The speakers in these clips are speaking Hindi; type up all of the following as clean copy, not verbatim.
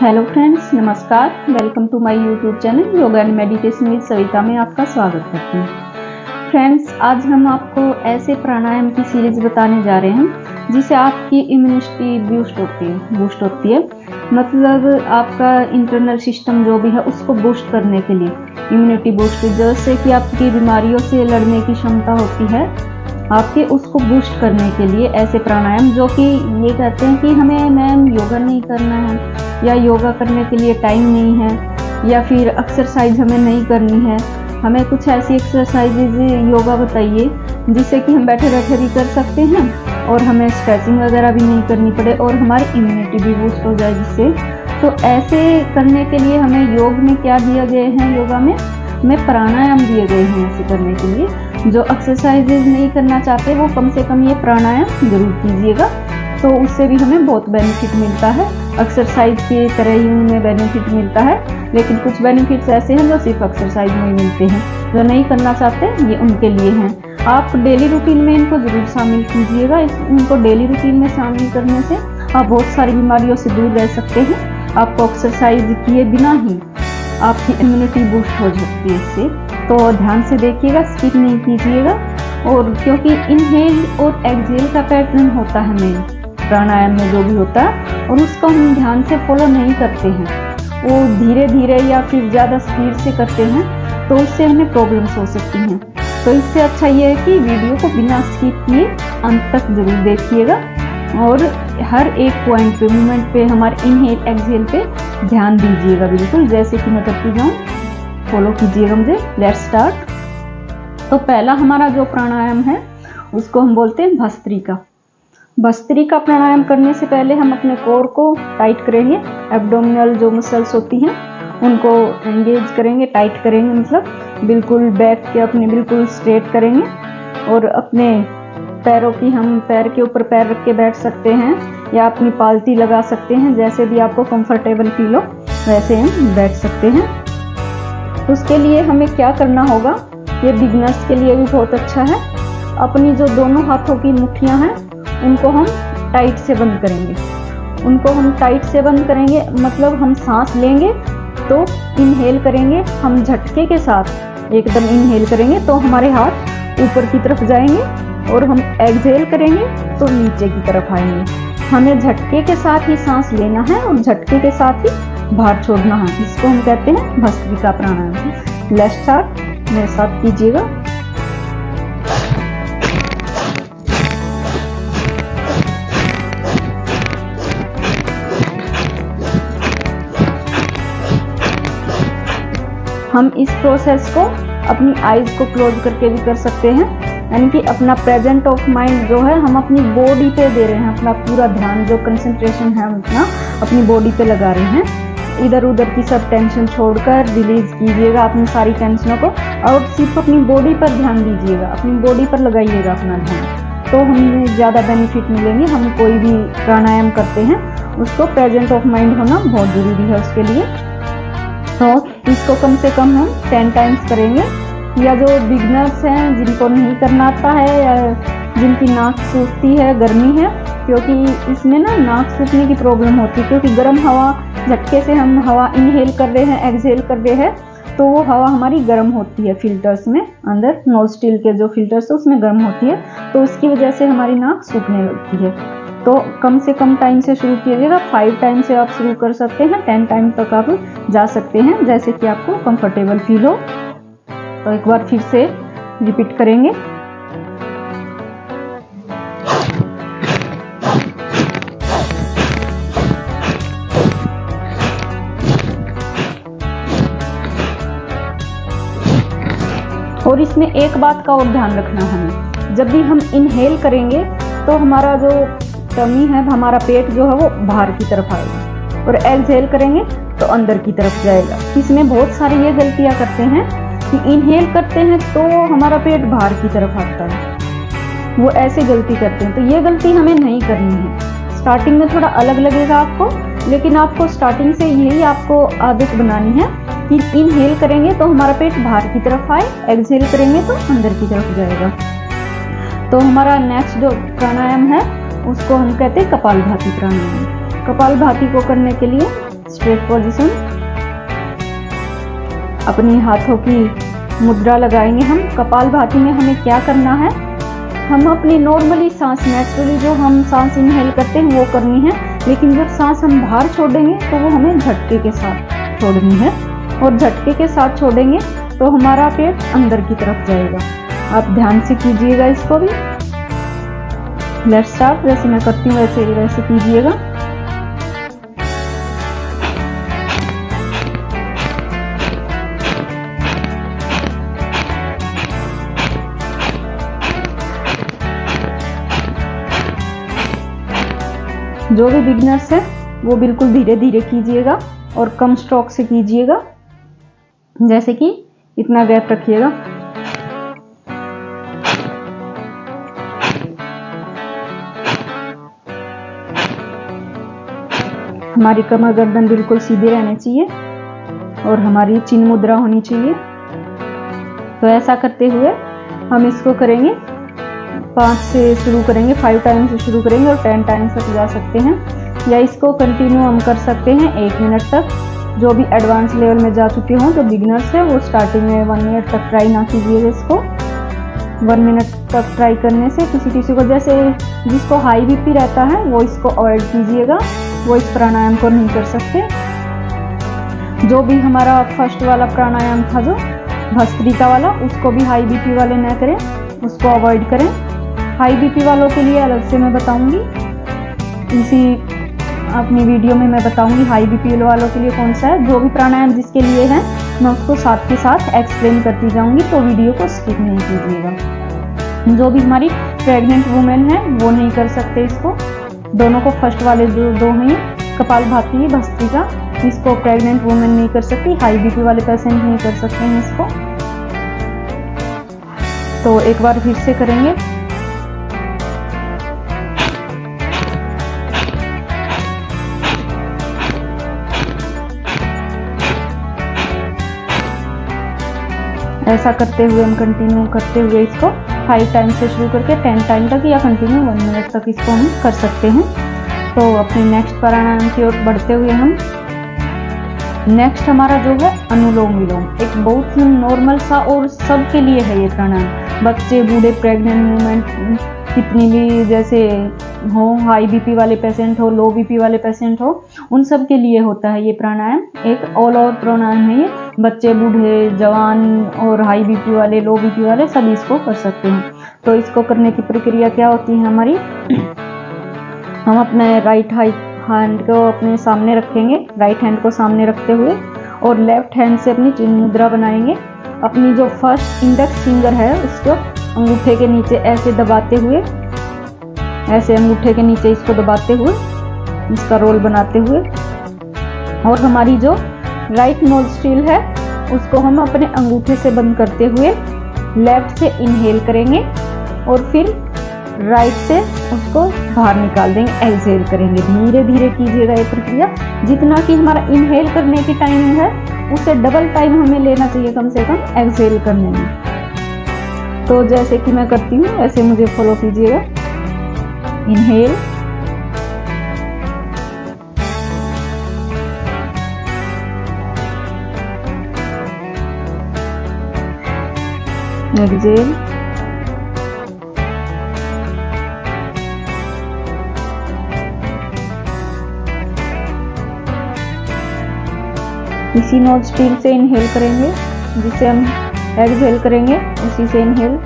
हेलो फ्रेंड्स, नमस्कार। Welcome to my YouTube channel Yoga and Meditation with Savita में आपका स्वागत करती हूँ। फ्रेंड्स, आज हम आपको ऐसे प्राणायाम की सीरीज बताने जा रहे हैं जिससे आपकी इम्यूनिटी बूस्ट होती है। मतलब आपका इंटरनल सिस्टम जो भी है उसको बूस्ट करने के लिए इम्यूनिटी बूस्ट, जैसे कि आपकी बीमारियों से लड़ने की क्षमता होती है आपके, उसको बूस्ट करने के लिए ऐसे प्राणायाम, जो कि ये कहते हैं कि हमें मैम योगा नहीं करना है या योगा करने के लिए टाइम नहीं है या फिर एक्सरसाइज हमें नहीं करनी है, हमें कुछ ऐसी एक्सरसाइजेज योगा बताइए जिससे कि हम बैठे बैठे भी कर सकते हैं और हमें स्ट्रेचिंग वगैरह भी नहीं करनी पड़े और हमारी इम्यूनिटी भी बूस्ट हो जाए जिससे। तो ऐसे करने के लिए हमें योग में क्या दिया गया है, योगा में हमें प्राणायाम दिए गए हैं ऐसे करने के लिए। जो एक्सरसाइजेज नहीं करना चाहते वो कम से कम ये प्राणायाम जरूर कीजिएगा, तो उससे भी हमें बहुत बेनिफिट मिलता है। एक्सरसाइज की तरह ही उनमें बेनिफिट मिलता है, लेकिन कुछ बेनिफिट्स ऐसे हैं जो सिर्फ एक्सरसाइज में ही मिलते हैं। जो नहीं करना चाहते ये उनके लिए हैं। आप डेली रूटीन में इनको ज़रूर शामिल कीजिएगा। इनको डेली रूटीन में शामिल करने से आप बहुत सारी बीमारियों से दूर रह सकते हैं। आपको एक्सरसाइज किए बिना ही आपकी इम्यूनिटी बूस्ट हो सकती है इससे। तो ध्यान से देखिएगा, स्किप नहीं कीजिएगा। और क्योंकि इनहेल और एक्सहेल का पैटर्न होता है मेन प्राणायाम में जो भी होता है, और उसको हम ध्यान से फॉलो नहीं करते हैं, वो धीरे धीरे या फिर ज़्यादा स्पीड से करते हैं, तो उससे हमें प्रॉब्लम्स हो सकती हैं। तो इससे अच्छा ये है कि वीडियो को बिना स्किप किए अंत तक जरूर देखिएगा और हर एक पॉइंट पे, मूवमेंट पे, हमारे इनहेल एक्सहेल पे ध्यान दीजिएगा बिल्कुल, जैसे कि मैं करती जाऊँ। फॉलो कीजिएगा मुझे। Let's start. तो पहला हमारा जो प्राणायाम है उसको हम बोलते हैं भस्त्रिका। भस्त्रिका प्राणायाम करने से पहले हम अपने कोर को टाइट करेंगे। एब्डोमिनल जो मसल्स होती हैं उनको एंगेज करेंगे, टाइट करेंगे, मतलब बिल्कुल बैक के अपने बिल्कुल स्ट्रेट करेंगे। और अपने पैरों की, हम पैर के ऊपर पैर रख के बैठ सकते हैं या अपनी पालती लगा सकते हैं, जैसे भी आपको कंफर्टेबल फील हो वैसे हम बैठ सकते हैं। उसके लिए हमें क्या करना होगा, ये बिगनर्स के लिए भी बहुत अच्छा है। अपनी जो दोनों हाथों की मुट्ठियां हैं उनको हम टाइट से बंद करेंगे। उनको हम टाइट से बंद करेंगे, मतलब हम सांस लेंगे तो इनहेल करेंगे, हम झटके के साथ एकदम इनहेल करेंगे तो हमारे हाथ ऊपर की तरफ जाएंगे, और हम एक्सहेल करेंगे तो नीचे की तरफ आएंगे। हमें झटके के साथ ही सांस लेना है और झटके के साथ ही बाहर छोड़ना है। इसको हम कहते हैं भस्त्रिका प्राणायाम। लेट्स स्टार्ट, मेरे साथ कीजिएगा। हम इस प्रोसेस को अपनी आईज को क्लोज करके भी कर सकते हैं, यानी कि अपना प्रेजेंट ऑफ माइंड जो है हम अपनी बॉडी पे दे रहे हैं। अपना पूरा ध्यान, जो कंसंट्रेशन है उतना अपनी बॉडी पे लगा रहे हैं। इधर उधर की सब टेंशन छोड़कर रिलीज कीजिएगा अपनी सारी टेंशनों को, और सिर्फ अपनी बॉडी पर ध्यान दीजिएगा, अपनी बॉडी पर लगाइएगा अपना ध्यान, तो हमें ज़्यादा बेनिफिट मिलेंगे। हम कोई भी प्राणायाम करते हैं उसको प्रेजेंट ऑफ माइंड होना बहुत ज़रूरी है उसके लिए। तो इसको कम से कम हम 10 टाइम्स करेंगे। या जो बिगनर्स हैं, जिनको नहीं करना आता है या जिनकी नाक सूखती है, गर्मी है, क्योंकि इसमें ना नाक सूखने की प्रॉब्लम होती है, क्योंकि गर्म हवा, झटके से हम हवा इनहेल कर रहे हैं, एक्सहेल कर रहे हैं, तो वो हवा हमारी गर्म होती है फिल्टर्स में, अंदर नोस्ट्रिल के जो फिल्टर्स है उसमें गर्म होती है, तो उसकी वजह से हमारी नाक सूखने लगती है। तो कम से कम टाइम से शुरू कीजिएगा। 5 टाइम से आप शुरू कर सकते हैं, 10 टाइम तक आप जा सकते हैं, जैसे कि आपको कंफर्टेबल फील हो। तो एक बार फिर से रिपीट करेंगे। और इसमें एक बात का और ध्यान रखना हमें, जब भी हम इनहेल करेंगे तो हमारा जो टमी है, हमारा पेट जो है वो बाहर की तरफ आएगा, और एक्सहेल करेंगे तो अंदर की तरफ जाएगा। इसमें बहुत सारी ये गलतियां करते हैं कि इनहेल करते हैं तो हमारा पेट बाहर की तरफ आता है, वो ऐसे गलती करते हैं। तो ये गलती हमें नहीं करनी है। स्टार्टिंग में थोड़ा अलग लगेगा आपको, लेकिन आपको स्टार्टिंग से यही आपको आदत बनानी है कि इनहेल करेंगे तो हमारा पेट बाहर की तरफ आए, एक्सहेल करेंगे तो अंदर की तरफ जाएगा। तो हमारा नेक्स्ट जो प्राणायाम है उसको हम कहते हैं कपालभाति प्राणायाम। कपालभाति को करने के लिए स्ट्रेट पोजीशन। अपनी हाथों की मुद्रा लगाएंगे हम। कपालभाति में हमें क्या करना है, हम अपनी नॉर्मली सांस, नेचुरली जो हम सांस इनहेल करते हैं वो करनी है, लेकिन जब सांस हम बाहर छोड़ेंगे तो वो हमें झटके के साथ छोड़नी है, और झटके के साथ छोड़ेंगे तो हमारा पेट अंदर की तरफ जाएगा। आप ध्यान से कीजिएगा इसको भी। Let's start. जैसे मैं करती हूँ वैसे कीजिएगा। जो भी बिगिनर्स है वो बिल्कुल धीरे धीरे कीजिएगा और कम स्ट्रोक से कीजिएगा, जैसे कि इतना गैप रखिएगा। हमारी कमर गर्दन बिल्कुल सीधे रहने चाहिए और हमारी चिन्ह मुद्रा होनी चाहिए। तो ऐसा करते हुए हम इसको करेंगे। 5 से शुरू करेंगे, 5 टाइम से शुरू करेंगे और 10 टाइम तक जा सकते हैं, या इसको कंटिन्यू हम कर सकते हैं 1 मिनट तक। जो भी एडवांस लेवल में जा चुके हों, जो बिगिनर्स है, वो स्टार्टिंग में 1 मिनट तक ट्राई ना कीजिएगा इसको। 1 मिनट तक ट्राई करने से किसी को, जैसे जिसको हाई बीपी रहता है वो इसको अवॉइड कीजिएगा, वो इस प्राणायाम को नहीं कर सकते। जो भी हमारा फर्स्ट वाला प्राणायाम था, जो भस्त्रिका वाला, उसको भी हाई बीपी वाले न करें, उसको अवॉइड करें। हाई बीपी वालों के लिए अलग से मैं बताऊंगी, इसी अपनी वीडियो में मैं बताऊंगी हाई बीपी वालों के लिए कौन सा है। जो भी प्राणायाम जिसके लिए है मैं उसको साथ के साथ एक्सप्लेन करती जाऊंगी, तो वीडियो को स्किप नहीं कीजिएगा। जो भी हमारी प्रेग्नेंट वुमेन है वो नहीं कर सकते इसको। दोनों को फर्स्ट वाले जो 2 हैं, कपालभाति, भस्त्रिका, इसको प्रेग्नेंट वुमेन नहीं कर सकती। हाई बीपी वाले पेशेंट नहीं कर सकते हैं इसको। तो एक बार फिर से करेंगे। ऐसा करते हुए हम कंटिन्यू करते हुए इसको 5 टाइम से शुरू करके 10 टाइम तक, या कंटिन्यू 1 मिनट तक इसको हम कर सकते हैं। तो अपने नेक्स्ट प्राणायाम की ओर बढ़ते हुए हम नेक्स्ट हमारा जो है अनुलोम विलोम, एक बहुत ही नॉर्मल सा और सबके लिए है ये प्राणायाम। बच्चे, बूढ़े, प्रेग्नेंट वुमेन, कितनी भी जैसे हो, हाई बीपी वाले पेशेंट हो, लो बीपी वाले पेशेंट हो, उन सब के लिए होता है ये प्राणायाम। एक ऑल ओवर प्राणायाम है ये। बच्चे, बूढ़े, जवान और हाई बीपी वाले, लो बीपी वाले सभी इसको कर सकते हैं। तो इसको करने की प्रक्रिया क्या होती है हमारी, हम अपने राइट हैंड को अपने सामने रखेंगे, राइट हैंड को सामने रखते हुए, और लेफ्ट हैंड से अपनी चिन्ह मुद्रा बनाएंगे। अपनी जो फर्स्ट इंडेक्स फिंगर है उसको अंगूठे के नीचे ऐसे दबाते हुए, ऐसे अंगूठे के नीचे इसको दबाते हुए, इसका रोल बनाते हुए, और हमारी जो राइट नोस्ट्रिल है उसको हम अपने अंगूठे से बंद करते हुए लेफ्ट से इनहेल करेंगे और फिर राइट से उसको बाहर निकाल देंगे, एक्सहेल करेंगे। धीरे धीरे कीजिएगा ये प्रक्रिया। जितना कि हमारा इनहेल करने की टाइमिंग है उससे डबल टाइम हमें लेना चाहिए कम से कम एक्सहेल करने में। तो जैसे कि मैं करती हूँ वैसे मुझे फॉलो कीजिएगा। इनहेल, एक्सहेल, इसी नोस्ट्रिल से इनहेल करेंगे, जिसे हम एक्सहेल करेंगे उसी से इनहेल।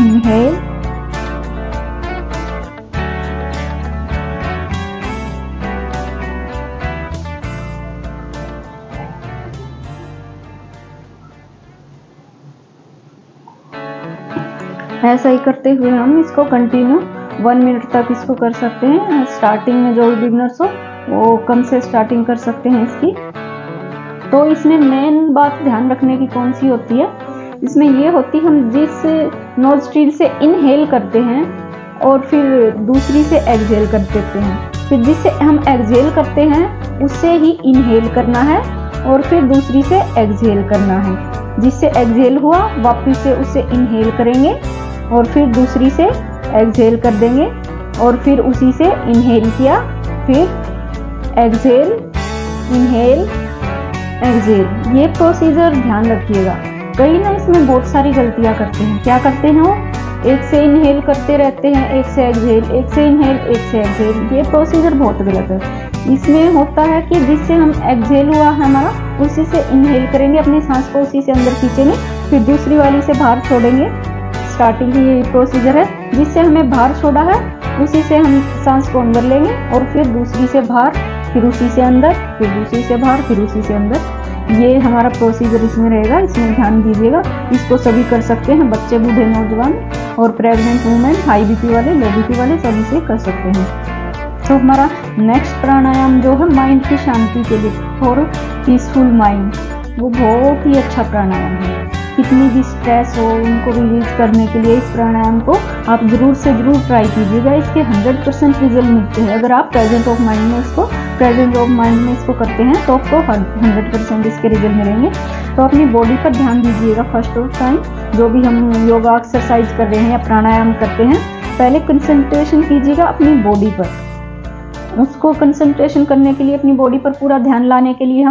इनहेल, ऐसा ही करते हुए हम इसको कंटिन्यू 1 मिनट तक इसको कर सकते हैं। स्टार्टिंग में जो बिगिनर्स हो वो कम से स्टार्टिंग कर सकते हैं इसकी। तो इसमें मेन बात ध्यान रखने की कौन सी होती है इसमें ये होती हम जिस नोस्ट्रिल से इनहेल करते हैं और फिर दूसरी से एक्सहेल कर देते हैं, फिर जिससे हम एक्सहेल करते हैं उससे ही इनहेल करना है और फिर दूसरी से एक्सहेल करना है। जिससे एक्सहेल हुआ वापस से उससे इनहेल करेंगे और फिर दूसरी से एक्सहेल कर देंगे और फिर उसी से इनहेल किया, फिर एक्सहेल, इनहेल, एक्सहेल। ये प्रोसीजर ध्यान रखिएगा। कई ना इसमें बहुत सारी गलतियां करते हैं। क्या करते हैं वो, एक से इनहेल करते रहते हैं, एक से एक्सहेल, एक से इनहेल, एक से एक्सहेल। ये प्रोसीजर बहुत गलत है। इसमें होता है कि जिससे हम एक्सहेल हुआ हमारा उसी से इनहेल करेंगे, अपनी सांस को उसी से अंदर खींचेंगे, फिर दूसरी वाली से बाहर छोड़ेंगे। स्टार्टिंग की ये प्रोसीजर है। जिससे हमें बाहर छोड़ा है उसी से हम सांस को अंदर लेंगे और फिर दूसरी से बाहर, फिर उसी से अंदर, फिर दूसरी से बाहर, फिर उसी से अंदर। ये हमारा प्रोसीजर इसमें रहेगा। इसमें ध्यान दीजिएगा। इसको सभी कर सकते हैं, बच्चे, बूढ़े, नौजवान और प्रेग्नेंट वुमेन, हाई बीपी वाले, लो बीपी वाले, सभी से कर सकते हैं। तो हमारा नेक्स्ट प्राणायाम जो है माइंड की शांति के लिए, फॉर पीसफुल माइंड, वो बहुत ही अच्छा प्राणायाम है। कितनी भी स्ट्रेस हो उनको रिलीज करने के लिए इस प्राणायाम को आप जरूर से जरूर ट्राई कीजिएगा। इसके 100% रिजल्ट मिलते हैं। अगर आप प्रेजेंस ऑफ माइंड में इसको करते हैं तो आपको 100% इसके रिजल्ट मिलेंगे। तो अपनी बॉडी पर ध्यान दीजिएगा। फर्स्ट ऑफ टाइम जो भी हम योगा एक्सरसाइज कर रहे हैं या प्राणायाम करते हैं, पहले कंसंट्रेशन कीजिएगा अपनी बॉडी पर। उसको कंसंट्रेशन करने के लिए, अपनी बॉडी पर पूरा ध्यान लाने के लिए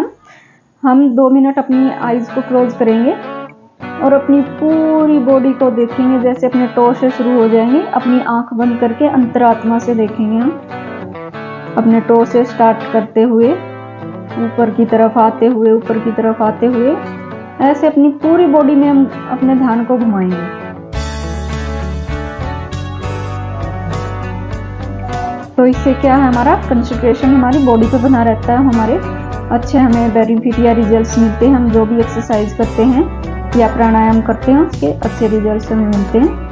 हम 2 मिनट अपनी आईज को क्लोज करेंगे और अपनी पूरी बॉडी को देखेंगे। जैसे अपने टो से शुरू हो जाएंगे, अपनी आंख बंद करके अंतरात्मा से देखेंगे। हम अपने टो से स्टार्ट करते हुए ऊपर की तरफ आते हुए, ऊपर की तरफ आते हुए, ऐसे अपनी पूरी बॉडी में हम अपने ध्यान को घुमाएंगे। तो इससे क्या है, हमारा कंसंट्रेशन हमारी बॉडी पे बना रहता है। हमारे अच्छे हमें बेनिफिट या रिजल्ट्स मिलते हैं। हम जो भी एक्सरसाइज करते हैं या प्राणायाम करते हैं उसके अच्छे रिजल्ट्स हमें मिलते हैं।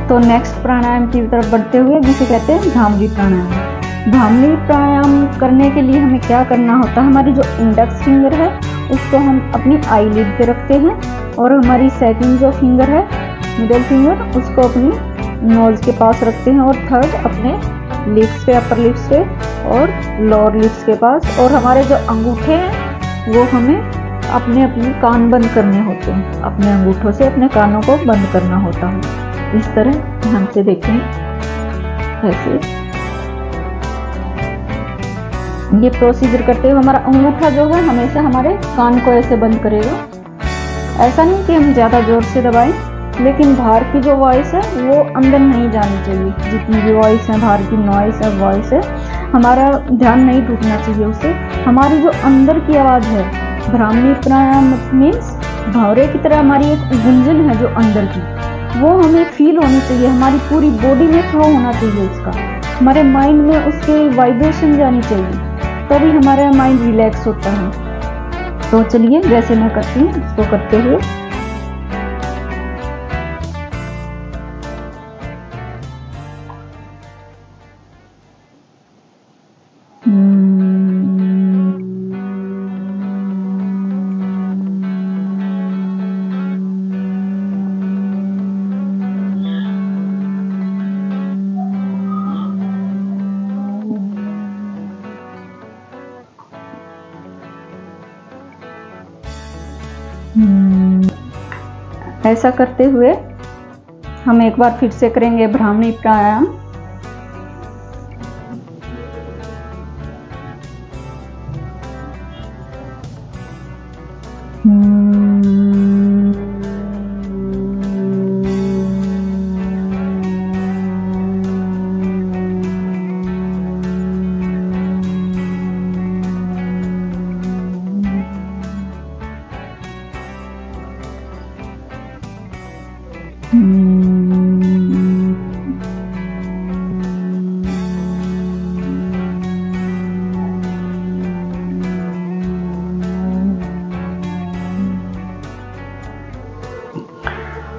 तो नेक्स्ट प्राणायाम की तरफ बढ़ते हुए, जिसे कहते हैं भ्रामरी प्राणायाम। भ्रामरी प्राणायाम करने के लिए हमें क्या करना होता है, हमारी जो इंडेक्स फिंगर है उसको हम अपनी आईलिड पे रखते हैं और हमारी सेकंड जो फिंगर है, मिडिल फिंगर, उसको अपनी नोज के पास रखते हैं और थर्ड अपने लिप्स पे, अपर लिप्स पे और लोअर लिप्स के पास। और हमारे जो अंगूठे हैं वो हमें अपने कान बंद करने होते हैं। अपने अंगूठों से अपने कानों को बंद करना होता है। इस तरह ध्यान से देखें। ऐसे ये प्रोसीजर करते हुए हमारा अंगूठा जो है हमेशा हमारे कान को ऐसे बंद करेगा। ऐसा नहीं कि हम ज़्यादा जोर से दबाएं, लेकिन बाहर की जो वॉइस है वो अंदर नहीं जानी चाहिए। जितनी भी वॉइस है, बाहर की नॉइस है, वॉइस है, हमारा ध्यान नहीं टूटना चाहिए उससे। हमारी जो अंदर की आवाज़ है, भ्रामरी प्राणायाम मीन्स भंवरे की तरह हमारी एक गुंजन है जो अंदर की, वो हमें फील होनी चाहिए। हमारी पूरी बॉडी में फ्लो होना चाहिए उसका, हमारे माइंड में उसके वाइब्रेशन जानी चाहिए, तभी हमारा माइंड रिलैक्स होता है। तो चलिए जैसे मैं करती हूँ इसको करते हुए ऐसा करते हुए हम एक बार फिर से करेंगे भ्रामरी प्राणायाम।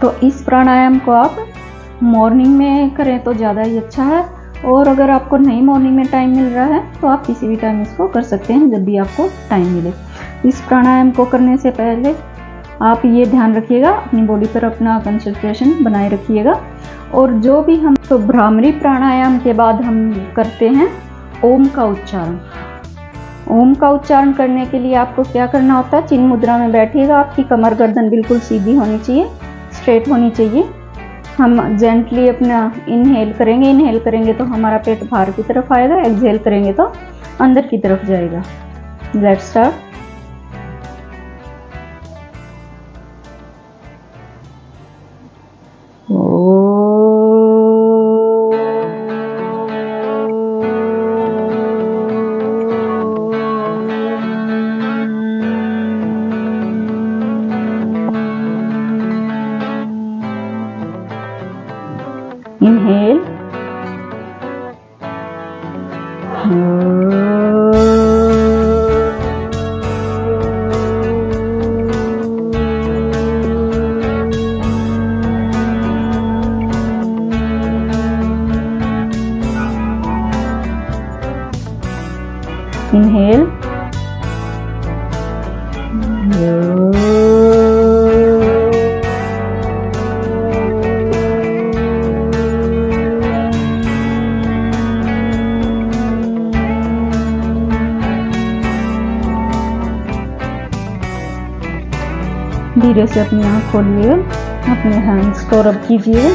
तो इस प्राणायाम को आप मॉर्निंग में करें तो ज़्यादा ही अच्छा है, और अगर आपको नहीं मॉर्निंग में टाइम मिल रहा है तो आप किसी भी टाइम इसको कर सकते हैं, जब भी आपको टाइम मिले। इस प्राणायाम को करने से पहले आप ये ध्यान रखिएगा, अपनी बॉडी पर अपना कंसंट्रेशन बनाए रखिएगा। और जो भी हम तो भ्रामरी प्राणायाम के बाद हम करते हैं ओम का उच्चारण। ओम का उच्चारण करने के लिए आपको क्या करना होता है, चिन्ह मुद्रा में बैठिएगा, आपकी कमर गर्दन बिल्कुल सीधी होनी चाहिए, स्ट्रेट होनी चाहिए। हम जेंटली अपना इनहेल करेंगे तो हमारा पेट बाहर की तरफ आएगा, एक्सहेल करेंगे तो अंदर की तरफ जाएगा। Let's start. Inhale. Inhale. धीरे से अपनी आँख खोलिए, अपने हैंड्स को रब कीजिए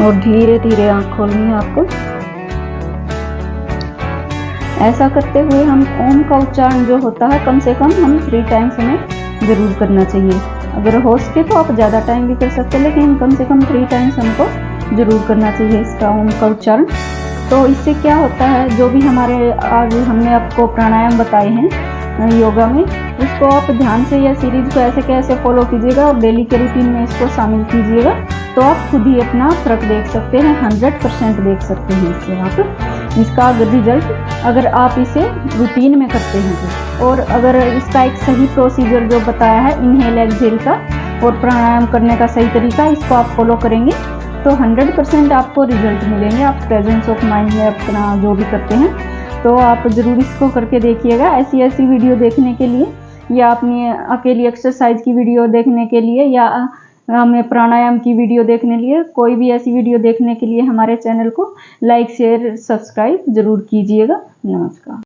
और धीरे धीरे आँख खोलनी है आपको। ऐसा करते हुए हम ओम का उच्चारण जो होता है कम से कम हम 3 टाइम्स हमें जरूर करना चाहिए। अगर हो सके तो आप ज़्यादा टाइम भी कर सकते हैं, लेकिन कम से कम 3 टाइम्स हमको जरूर करना चाहिए इसका ओम का उच्चारण। तो इससे क्या होता है, जो भी हमारे आज हमने आपको प्राणायाम बताए हैं योगा में, इसको आप ध्यान से या सीरीज को ऐसे कैसे फॉलो कीजिएगा और डेली के रूटीन में इसको शामिल कीजिएगा, तो आप खुद ही अपना फर्क देख सकते हैं, 100% देख सकते हैं इससे आप इसका रिजल्ट, अगर आप इसे रूटीन में करते हैं तो। और अगर इसका एक सही प्रोसीजर जो बताया है इनहेल एक्सहेल का और प्राणायाम करने का सही तरीका, इसको आप फॉलो करेंगे तो 100% आपको रिजल्ट मिलेंगे। आप प्रेजेंस ऑफ माइंड में अपना जो भी करते हैं, तो आप ज़रूर इसको करके देखिएगा। ऐसी वीडियो देखने के लिए या अपनी अकेली एक्सरसाइज की वीडियो देखने के लिए या हमें प्राणायाम की वीडियो देखने के लिए, कोई भी ऐसी वीडियो देखने के लिए हमारे चैनल को लाइक शेयर सब्सक्राइब ज़रूर कीजिएगा। नमस्कार।